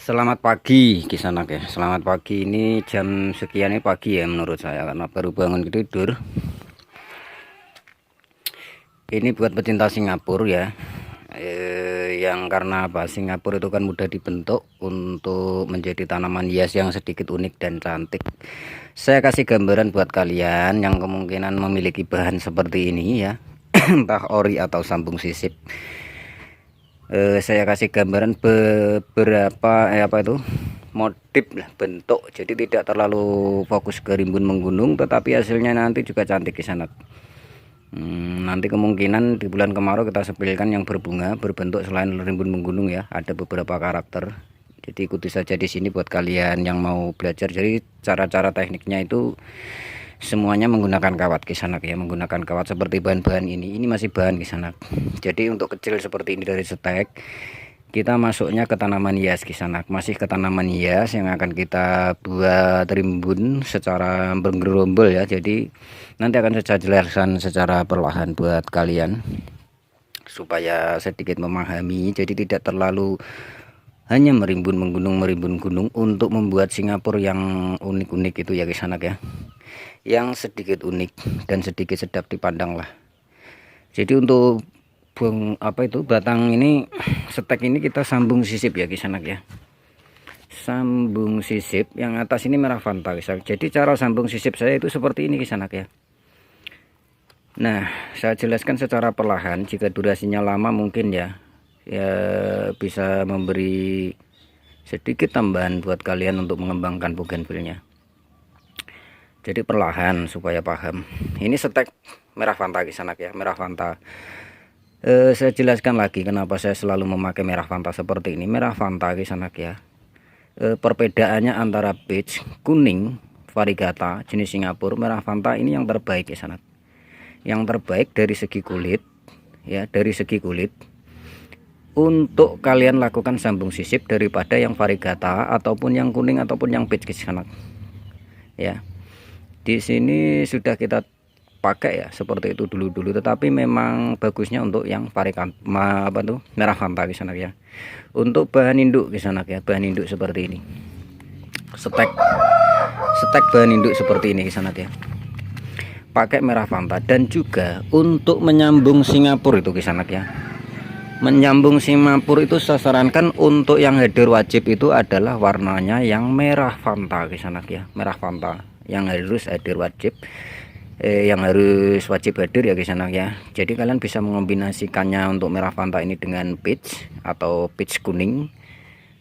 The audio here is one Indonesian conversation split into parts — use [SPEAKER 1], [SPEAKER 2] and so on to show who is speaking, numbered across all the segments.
[SPEAKER 1] Selamat pagi Kisanak ya. Selamat pagi, ini jam sekian ini pagi ya menurut saya karena baru bangun tidur. Ini buat pecinta Singapura ya. Yang karena apa? Singapura itu kan mudah dibentuk untuk menjadi tanaman hias yang sedikit unik dan cantik. Saya kasih gambaran buat kalian yang kemungkinan memiliki bahan seperti ini ya. Entah ori atau sambung sisip. Saya kasih gambaran beberapa motif lah, bentuk, jadi tidak terlalu fokus ke rimbun menggunung, tetapi hasilnya nanti juga cantik di sana. Nanti kemungkinan di bulan kemarau kita sepilkan yang berbunga berbentuk selain rimbun menggunung ya, ada beberapa karakter. Jadi ikuti saja di sini buat kalian yang mau belajar. Jadi cara-cara tekniknya itu semuanya menggunakan kawat Kisanak ya, menggunakan kawat seperti bahan-bahan ini masih bahan Kisanak. Jadi untuk kecil seperti ini dari stek, kita masuknya ke tanaman hias Kisanak, masih ke tanaman hias yang akan kita buat rimbun secara bergerombol ya. Jadi nanti akan saya jelaskan secara perlahan buat kalian supaya sedikit memahami. Jadi tidak terlalu hanya merimbun gunung untuk membuat Singapura yang unik-unik itu ya Kisanak ya, yang sedikit unik dan sedikit sedap dipandang lah. Jadi untuk batang ini, stek ini kita sambung sisip ya Kisanak ya, sambung sisip. Yang atas ini merah fanta Kisanak. Jadi cara sambung sisip saya itu seperti ini Kisanak ya. Nah, saya jelaskan secara perlahan. Jika durasinya lama mungkin ya bisa memberi sedikit tambahan buat kalian untuk mengembangkan bougainvillenya. Jadi perlahan supaya paham. Ini stek merah fanta Kisanak ya, merah fanta. Saya jelaskan lagi kenapa saya selalu memakai merah fanta seperti ini. Merah fanta Kisanak ya, perbedaannya antara peach, kuning, variegata jenis Singapura, merah fanta ini yang terbaik Kisanak. Yang terbaik dari segi kulit ya, dari segi kulit. Untuk kalian lakukan sambung sisip daripada yang variegata ataupun yang kuning ataupun yang peach Kisanak ya. Di sini sudah kita pakai ya seperti itu dulu, tetapi memang bagusnya untuk yang merah fanta Kisanak ya. Untuk bahan induk Kisanak ya, bahan induk seperti ini, stek bahan induk seperti ini Kisanak ya, pakai merah fanta. Dan juga untuk menyambung Singapura itu Kisanak ya, menyambung Singapura itu saya sarankan untuk yang header wajib itu adalah warnanya yang merah fanta Kisanak ya, merah fanta yang harus hadir wajib, yang harus wajib hadir ya Kisanak ya. Jadi kalian bisa mengombinasikannya untuk merah fanta ini dengan peach atau peach kuning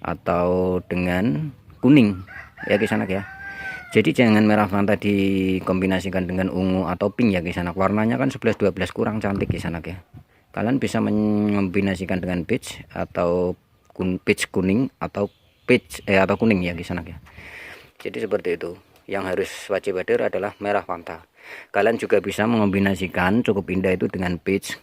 [SPEAKER 1] atau dengan kuning ya Kisanak ya. Jadi jangan merah fanta dikombinasikan dengan ungu atau pink ya Kisanak, warnanya kan 11-12 kurang cantik Kisanak ya. Kalian bisa mengombinasikan dengan peach atau peach kuning atau peach atau kuning ya Kisanak ya. Jadi seperti itu. Yang harus wajib hadir adalah merah fanta. Kalian juga bisa mengombinasikan, cukup indah itu dengan peach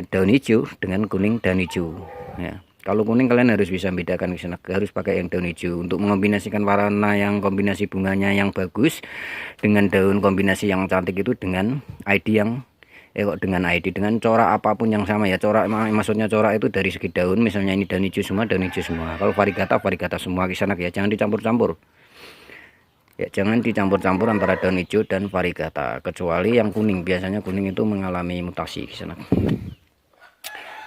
[SPEAKER 1] daun hijau dengan kuning daun hijau ya. Kalau kuning kalian harus bisa membedakan Kisanak, harus pakai yang daun hijau untuk mengombinasikan warna yang kombinasi bunganya yang bagus dengan daun kombinasi yang cantik itu dengan ID yang dengan corak apapun yang sama ya. Corak maksudnya corak itu dari segi daun, misalnya ini daun hijau semua, daun hijau semua. Kalau variegata semua Kisanak ya, jangan dicampur-campur ya, jangan dicampur-campur antara daun hijau dan variegata, kecuali yang kuning. Biasanya kuning itu mengalami mutasi Kisanak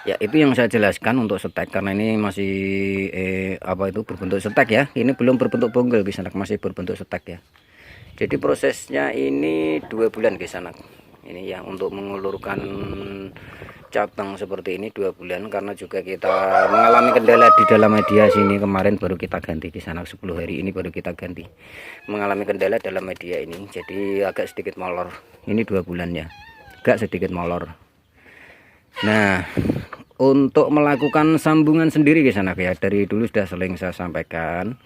[SPEAKER 1] ya. Itu yang saya jelaskan untuk stek, karena ini masih berbentuk stek ya, ini belum berbentuk bonggol Kisanak, masih berbentuk stek ya. Jadi prosesnya ini 2 bulan Kisanak ini ya, untuk mengulurkan cabang seperti ini 2 bulan, karena juga kita mengalami kendala di dalam media sini. Kemarin baru kita ganti Kisanak, 10 hari ini baru kita ganti, mengalami kendala dalam media ini, jadi agak sedikit molor. Ini 2 bulan ya, agak sedikit molor. Nah, untuk melakukan sambungan sendiri Kisanak ya, dari dulu sudah sering saya sampaikan,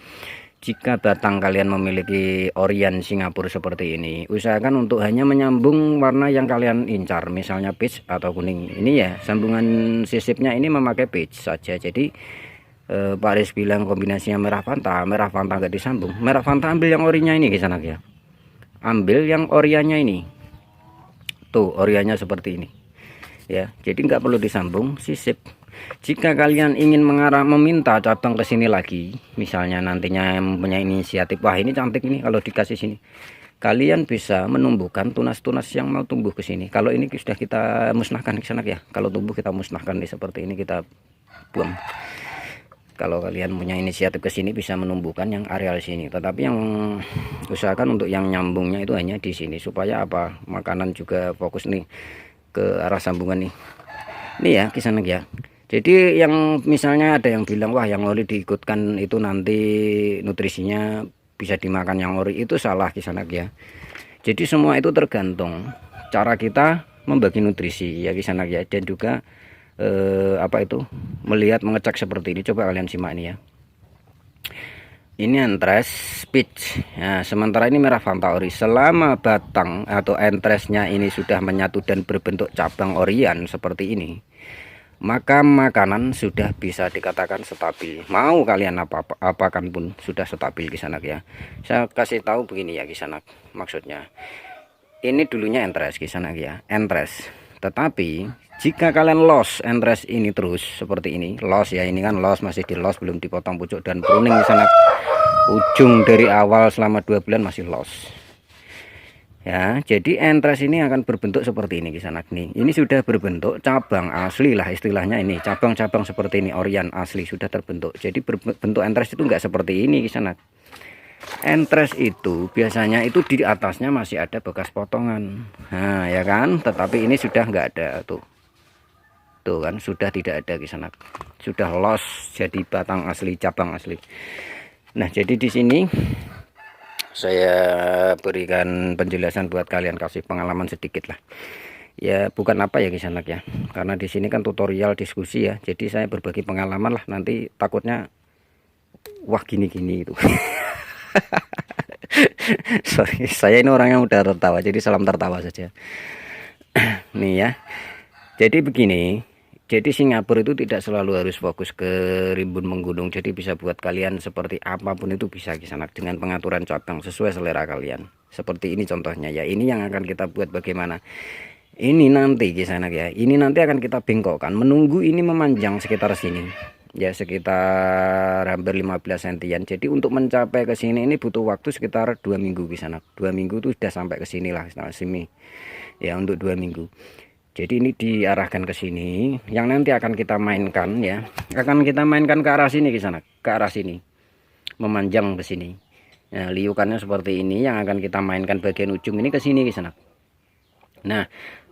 [SPEAKER 1] jika batang kalian memiliki orian Singapura seperti ini, usahakan untuk hanya menyambung warna yang kalian incar, misalnya peach atau kuning. Ini ya, sambungan sisipnya ini memakai peach saja. Jadi Pak Aris bilang kombinasinya merah fanta nggak disambung. Merah fanta ambil yang orinya ini Kisanak ya, ambil yang oriannya ini, tuh oriannya seperti ini ya. Jadi nggak perlu disambung sisip. Jika kalian ingin meminta cabang ke sini lagi, misalnya nantinya mempunyai inisiatif, wah ini cantik ini kalau dikasih sini, kalian bisa menumbuhkan tunas-tunas yang mau tumbuh ke sini. Kalau ini sudah kita musnahkan ke sana ya, kalau tumbuh kita musnahkan nih, seperti ini kita buang. Kalau kalian punya inisiatif ke sini bisa menumbuhkan yang areal sini, tetapi yang usahakan untuk yang nyambungnya itu hanya di sini, supaya apa, makanan juga fokus nih ke arah sambungan nih. Ini ya kisanak ya. Jadi yang misalnya ada yang bilang wah yang ori diikutkan itu nanti nutrisinya bisa dimakan yang ori, itu salah kisanak ya. Jadi semua itu tergantung cara kita membagi nutrisi ya kisanak ya, dan juga apa itu melihat mengecek seperti ini. Coba kalian simak ini ya, ini entres peach. Nah, sementara ini merah Fanta ori. Selama batang atau entresnya ini sudah menyatu dan berbentuk cabang orian seperti ini, maka makanan sudah bisa dikatakan stabil. Mau kalian apakan pun sudah stabil kisanak ya. Saya kasih tahu begini ya kisanak, maksudnya ini dulunya entres kisanak ya, entres. Tetapi jika kalian los entres ini terus seperti ini, los ya, ini kan los, masih di los, belum dipotong pucuk dan pruning di sana, ujung dari awal selama 2 bulan masih los ya. Jadi entres ini akan berbentuk seperti ini kisanak nih. Ini sudah berbentuk cabang asli lah istilahnya, ini cabang-cabang seperti ini, orian asli sudah terbentuk. Jadi berbentuk entres itu enggak seperti ini kisanak. Entres itu biasanya itu di atasnya masih ada bekas potongan, nah ya kan, tetapi ini sudah enggak ada tuh kan, sudah tidak ada kisanak, sudah los jadi batang asli, cabang asli. Nah jadi di sini saya berikan penjelasan buat kalian, kasih pengalaman sedikit lah ya, bukan apa ya kisanak ya, karena di sini kan tutorial diskusi ya, jadi saya berbagi pengalaman lah, nanti takutnya wah gini-gini itu. Sorry, saya ini orang yang udah tertawa, jadi salam tertawa saja. Nih ya, jadi begini, jadi Singapura itu tidak selalu harus fokus ke rimbun menggunung, jadi bisa buat kalian seperti apapun itu bisa kisanak, dengan pengaturan cabang sesuai selera kalian. Seperti ini contohnya ya, ini yang akan kita buat bagaimana. Ini nanti kisanak ya, ini nanti akan kita bengkokkan, menunggu ini memanjang sekitar sini ya, sekitar hampir 15 sentian. Jadi untuk mencapai ke sini ini butuh waktu sekitar 2 minggu kisanak. 2 minggu itu sudah sampai ke sini lah sini ya, untuk 2 minggu. Jadi ini diarahkan ke sini, yang nanti akan kita mainkan ya, akan kita mainkan ke arah sini kisanak, ke arah sini, memanjang ke sini. Nah liukannya seperti ini, yang akan kita mainkan bagian ujung ini ke sini kisanak. Nah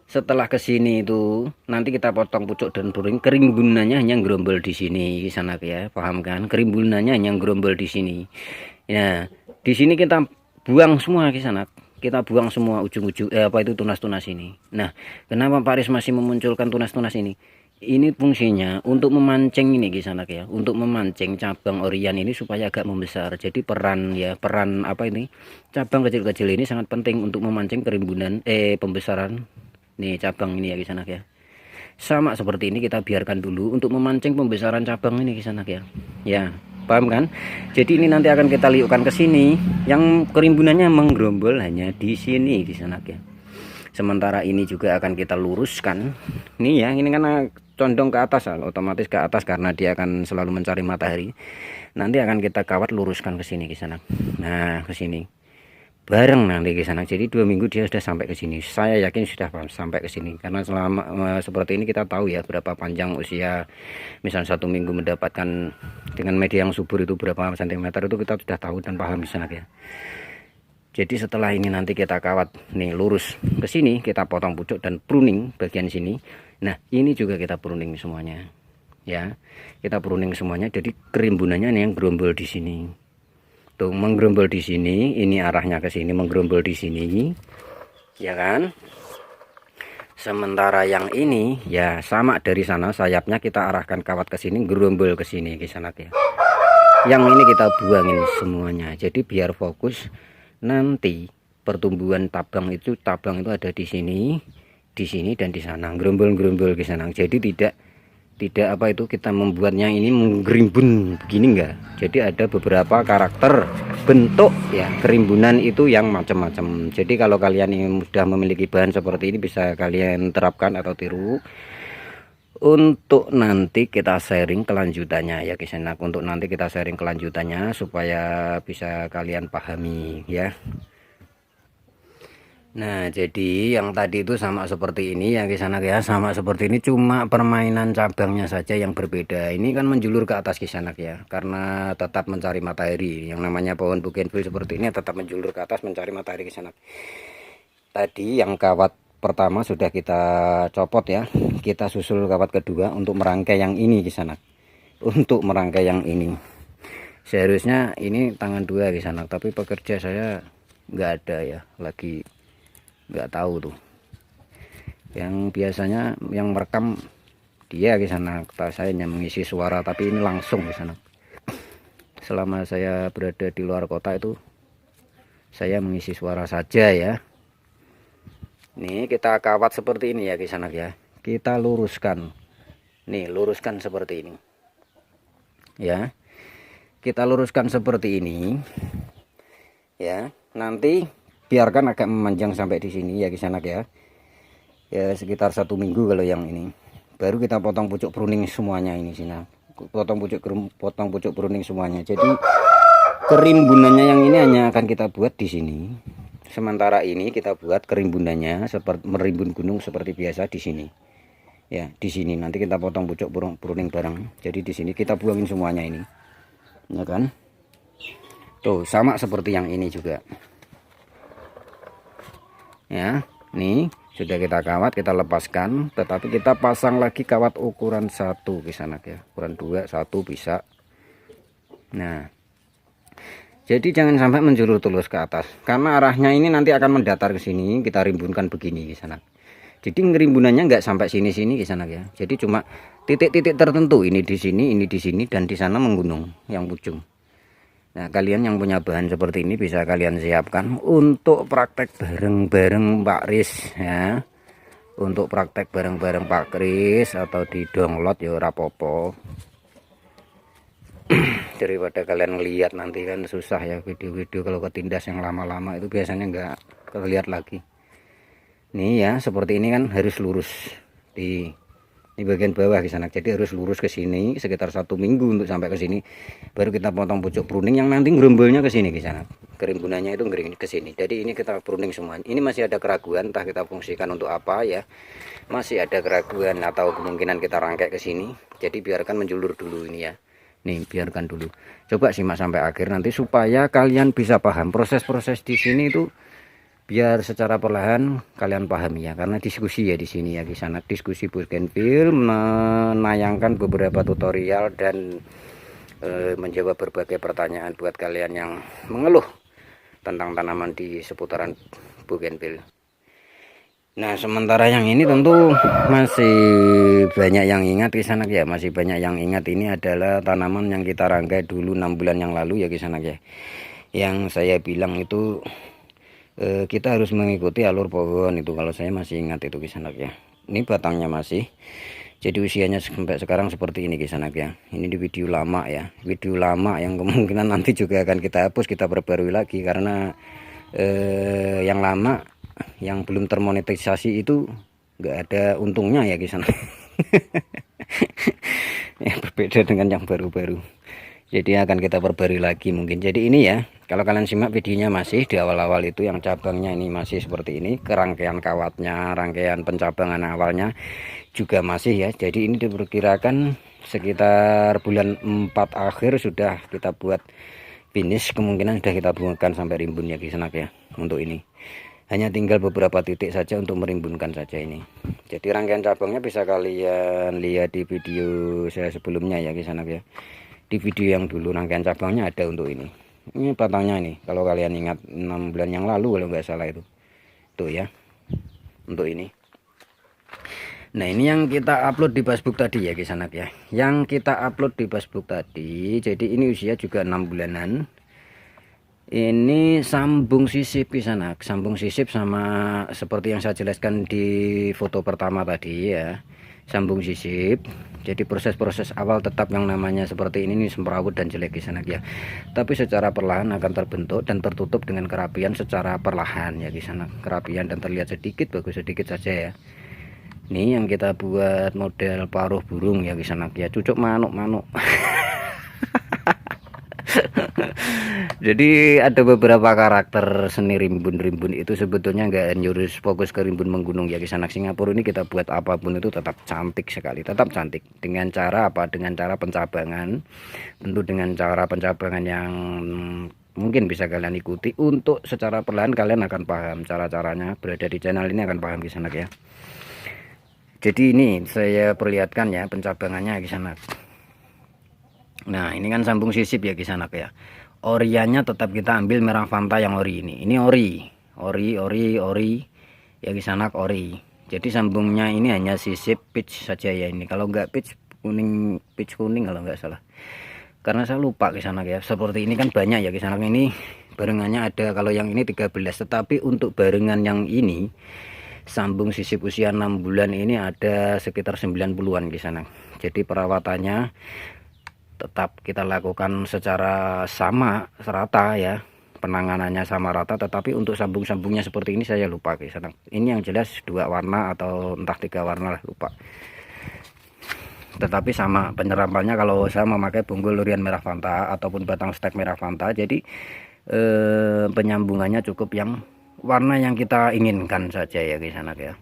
[SPEAKER 1] setelah ke sini itu nanti kita potong pucuk dan puring, kerimbunannya hanya gerombol di sini kisanak ya, paham kan, kerimbunannya hanya gerombol di sini ya. Di sini kita buang semua kisanak, kita buang semua ujung-ujung apa itu tunas-tunas ini. Nah kenapa Pak Aris masih memunculkan tunas-tunas ini? Ini fungsinya untuk memancing ini kisanak ya, untuk memancing cabang orian ini supaya agak membesar. Jadi peran apa ini, cabang kecil-kecil ini sangat penting untuk memancing kerimbunan pembesaran nih cabang ini ya kisanak ya. Sama seperti ini kita biarkan dulu untuk memancing pembesaran cabang ini kisanak ya. Ya, paham kan? Jadi ini nanti akan kita liukkan ke sini, yang kerimbunannya menggerombol hanya di sini kisanak ya. Sementara ini juga akan kita luruskan. Nih ya, ini kan condong ke atas, otomatis ke atas karena dia akan selalu mencari matahari. Nanti akan kita kawat luruskan ke sini kisanak. Nah, ke sini. Bareng nanti ke sana. Jadi 2 minggu dia sudah sampai ke sini. Saya yakin sudah sampai ke sini karena selama seperti ini kita tahu ya berapa panjang usia. Misal 1 minggu mendapatkan dengan media yang subur itu berapa sentimeter, itu kita sudah tahu dan paham di sana ya. Jadi setelah ini nanti kita kawat nih lurus ke sini, kita potong pucuk dan pruning bagian sini. Nah ini juga kita pruning semuanya ya, kita pruning semuanya. Jadi kerimbunannya nih yang gerombol di sini. Tuh menggerombol di sini, ini arahnya ke sini, menggerombol di sini ya kan. Sementara yang ini ya sama, dari sana sayapnya kita arahkan kawat ke sini, gerombol ke sini kisanak ya. Yang ini kita buangin semuanya, jadi biar fokus nanti pertumbuhan tabang itu ada di sini dan di sana, gerombol kisanak. Jadi tidak apa itu kita membuatnya ini menggerimbun begini enggak. Jadi ada beberapa karakter bentuk ya kerimbunan itu yang macam-macam. Jadi kalau kalian ini sudah memiliki bahan seperti ini bisa kalian terapkan atau tiru Untuk nanti kita sharing kelanjutannya ya Kisanak, untuk nanti kita sharing kelanjutannya supaya bisa kalian pahami ya. Nah, jadi yang tadi itu sama seperti ini ya Kisanak ya, sama seperti ini, cuma permainan cabangnya saja yang berbeda. Ini kan menjulur ke atas Kisanak ya, karena tetap mencari matahari. Yang namanya pohon bougainville seperti ini tetap menjulur ke atas mencari matahari Kisanak. Tadi yang kawat pertama sudah kita copot ya, kita susul kawat kedua untuk merangkai yang ini Kisanak. Untuk merangkai yang ini seharusnya ini tangan dua Kisanak, tapi pekerja saya nggak ada ya, lagi nggak tahu tuh. Yang biasanya yang merekam dia Kisanak, saya hanya mengisi suara, tapi ini langsung Kisanak. Selama saya berada di luar kota itu saya mengisi suara saja ya. Nih kita kawat seperti ini ya Kisanak ya, kita luruskan nih, luruskan seperti ini ya, kita luruskan seperti ini ya. Nanti biarkan agak memanjang sampai di sini ya Kisanak ya, ya sekitar 1 minggu kalau yang ini. Baru kita potong pucuk pruning semuanya ini sini, potong pucuk pruning semuanya. Jadi kerimbunannya yang ini hanya akan kita buat di sini. Sementara ini kita buat kerimbunannya seperti merimbun gunung seperti biasa di sini. Ya, di sini nanti kita potong pucuk pruning bareng. Jadi di sini kita buangin semuanya ini. Ya kan? Tuh, sama seperti yang ini juga. Ya, nih sudah kita kawat, kita lepaskan, tetapi kita pasang lagi kawat ukuran 1 Kisanak ya. Ukuran 2, 1 bisa. Nah, jadi jangan sampai menjulur tulus ke atas, karena arahnya ini nanti akan mendatar ke sini. Kita rimbunkan begini Kisanak. Jadi ngerimbunannya nggak sampai sini Kisanak ya. Jadi cuma titik-titik tertentu, ini di sini, dan di sana menggunung yang ujung. Nah, kalian yang punya bahan seperti ini bisa kalian siapkan untuk praktek bareng-bareng Pak Kris ya. Untuk praktek bareng-bareng Pak Kris atau di download ya rapopo. Daripada kalian ngelihat nanti kan susah ya, video-video kalau ketindas yang lama-lama itu biasanya nggak terlihat lagi. Nih ya, seperti ini kan harus lurus di bagian bawah Kisanak. Jadi harus lurus ke sini sekitar 1 minggu untuk sampai ke sini. Baru kita potong pucuk pruning yang nanti gerombolnya ke sini Kisanak. Kerimbunannya itu ngering ke sini. Jadi ini kita pruning semua. Ini masih ada keraguan entah kita fungsikan untuk apa ya. Masih ada keraguan atau kemungkinan kita rangkai ke sini. Jadi biarkan menjulur dulu ini ya. Nih, biarkan dulu. Coba simak sampai akhir nanti supaya kalian bisa paham proses-proses di sini itu, biar secara perlahan kalian pahami ya. Karena diskusi ya di sini ya Kisanak, diskusi bougainville, menayangkan beberapa tutorial dan menjawab berbagai pertanyaan buat kalian yang mengeluh tentang tanaman di seputaran bougainville. Nah, sementara yang ini tentu masih banyak yang ingat Kisanak ya, masih banyak yang ingat. Ini adalah tanaman yang kita rangkai dulu 6 bulan yang lalu ya Kisanak ya. Yang saya bilang itu kita harus mengikuti alur pohon itu, kalau saya masih ingat itu Kisanak ya. Ini batangnya masih, jadi usianya sampai sekarang seperti ini Kisanak ya. Ini di video lama ya, video lama yang kemungkinan nanti juga akan kita hapus, kita perbarui lagi, karena yang lama yang belum termonetisasi itu nggak ada untungnya ya Kisanak. Ya, berbeda dengan yang baru-baru. Jadi akan kita perbarui lagi mungkin. Jadi ini ya, kalau kalian simak videonya masih di awal-awal itu yang cabangnya ini masih seperti ini, kerangkaian kawatnya, rangkaian pencabangan awalnya juga masih ya. Jadi ini diperkirakan sekitar bulan 4 akhir sudah kita buat finish, kemungkinan sudah kita buangkan sampai rimbun ya Kisanak ya. Untuk ini hanya tinggal beberapa titik saja untuk merimbunkan saja ini. Jadi rangkaian cabangnya bisa kalian lihat di video saya sebelumnya ya Kisanak ya. Di video yang dulu rangkaian cabangnya ada untuk ini. Ini batangnya nih, kalau kalian ingat 6 bulan yang lalu kalau nggak salah itu. Tuh ya. Untuk ini. Nah, ini yang kita upload di Facebook tadi ya Kisanak ya. Yang kita upload di Facebook tadi. Jadi ini usia juga 6 bulanan. Ini sambung sisip Kisanak, sambung sisip sama seperti yang saya jelaskan di foto pertama tadi ya, sambung sisip. Jadi proses-proses awal tetap yang namanya seperti ini semrawut dan jelek Kisanak ya, tapi secara perlahan akan terbentuk dan tertutup dengan kerapian secara perlahan ya Kisanak, kerapian dan terlihat sedikit bagus sedikit saja ya. Ini yang kita buat model paruh burung ya kisanak ya, cucuk manuk-manuk. Jadi ada beberapa karakter seni rimbun-rimbun itu sebetulnya nggak nyurus fokus ke rimbun menggunung ya kisanak. Singapura ini kita buat apapun itu tetap cantik sekali, tetap cantik. Dengan cara apa? Dengan cara pencabangan, tentu dengan cara pencabangan yang mungkin bisa kalian ikuti. Untuk secara perlahan kalian akan paham cara-caranya, berada di channel ini akan paham kisanak ya. Jadi ini saya perlihatkan ya pencabangannya kisanak. Nah ini kan sambung sisip ya kisanak ya. Oriannya tetap kita ambil merah Fanta yang ori ini. Ini ori ya kisanak, ori. Jadi sambungnya ini hanya sisip peach saja ya ini. Kalau enggak peach kuning kalau enggak salah. Karena saya lupa kisanak ya. Seperti ini kan banyak ya kisanak, ini barengannya ada. Kalau yang ini 13, tetapi untuk barengan yang ini sambung sisip usia 6 bulan ini ada sekitar 90-an kisanak. Jadi perawatannya tetap kita lakukan secara sama rata ya, penanganannya sama rata, tetapi untuk sambung-sambungnya seperti ini saya lupa kisanak. Ini yang jelas 2 warna atau entah 3 warna lah, lupa. Tetapi sama penyerapannya, kalau saya memakai bonggol durian merah Fanta ataupun batang stek merah Fanta, jadi penyambungannya cukup yang warna yang kita inginkan saja ya kisanak ya.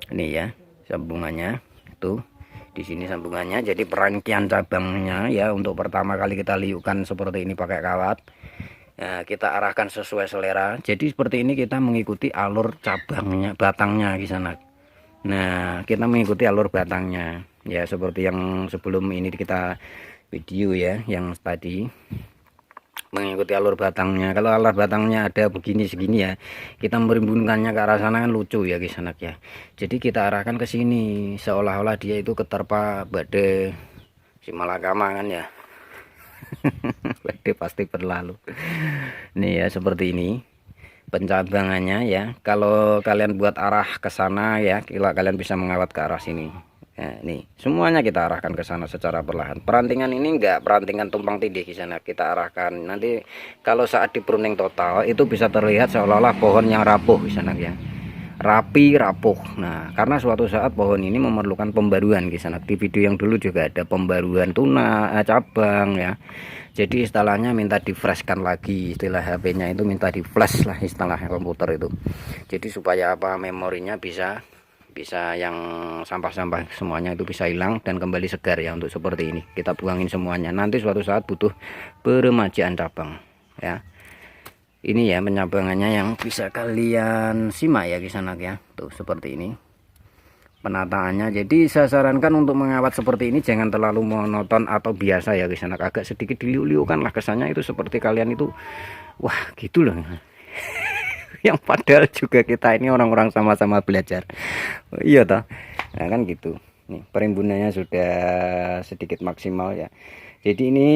[SPEAKER 1] Ini ya sambungannya tuh, di sini sambungannya. Jadi perangkian cabangnya ya, untuk pertama kali kita liukkan seperti ini pakai kawat ya, kita arahkan sesuai selera. Jadi seperti ini kita mengikuti alur cabangnya, batangnya kisanak. Nah kita mengikuti alur batangnya ya, seperti yang sebelum ini kita video ya, yang tadi mengikuti alur batangnya. Kalau alur batangnya ada begini segini ya, kita merimbunkannya ke arah sana kan lucu ya kisanak ya. Jadi kita arahkan ke sini seolah-olah dia itu keterpa badai si malakama kan ya. Badai pasti berlalu. Nih ya seperti ini pencabangannya ya. Kalau kalian buat arah ke sana ya, kalian bisa mengawat ke arah sini. Nah, nih semuanya kita arahkan ke sana secara perlahan. Perantingan ini enggak perantingan tumpang tindih di sana, kita arahkan. Nanti kalau saat di pruning total itu bisa terlihat seolah-olah pohon yang rapuh di sana ya, rapi rapuh. Nah karena suatu saat pohon ini memerlukan pembaruan di sana. Di video yang dulu juga ada pembaruan cabang ya. Jadi istilahnya minta di freshkan lagi, istilah HP-nya itu minta di flash lah istilah komputer itu. Jadi supaya apa, memorinya bisa yang sampah-sampah semuanya itu bisa hilang dan kembali segar ya. Untuk seperti ini kita buangin semuanya, nanti suatu saat butuh peremajaan cabang ya. Ini ya pencabangannya yang bisa kalian simak ya kisanak ya, tuh seperti ini penataannya. Jadi saya sarankan untuk mengawat seperti ini jangan terlalu monoton atau biasa ya kisanak, agak sedikit diliuk-liukan lah, kesannya itu seperti kalian itu wah gitu loh. Yang padahal juga kita ini orang-orang sama-sama belajar. Oh, iya toh. Nah kan gitu. Nih perimbunannya sudah sedikit maksimal ya. Jadi ini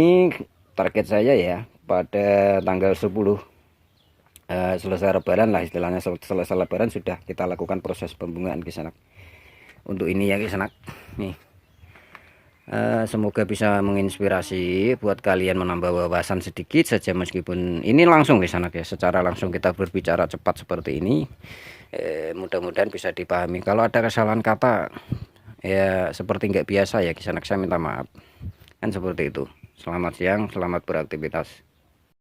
[SPEAKER 1] target saya ya pada tanggal 10 selesai lebaran lah istilahnya, selesai lebaran sudah kita lakukan proses pembungaan kisanak. Untuk ini ya kisanak. Nih semoga bisa menginspirasi buat kalian, menambah wawasan sedikit saja, meskipun ini langsung di sana ya, secara langsung kita berbicara cepat seperti ini. Mudah-mudahan bisa dipahami. Kalau ada kesalahan kata ya seperti nggak biasa ya kisanak, saya minta maaf kan seperti itu. Selamat siang, selamat beraktivitas.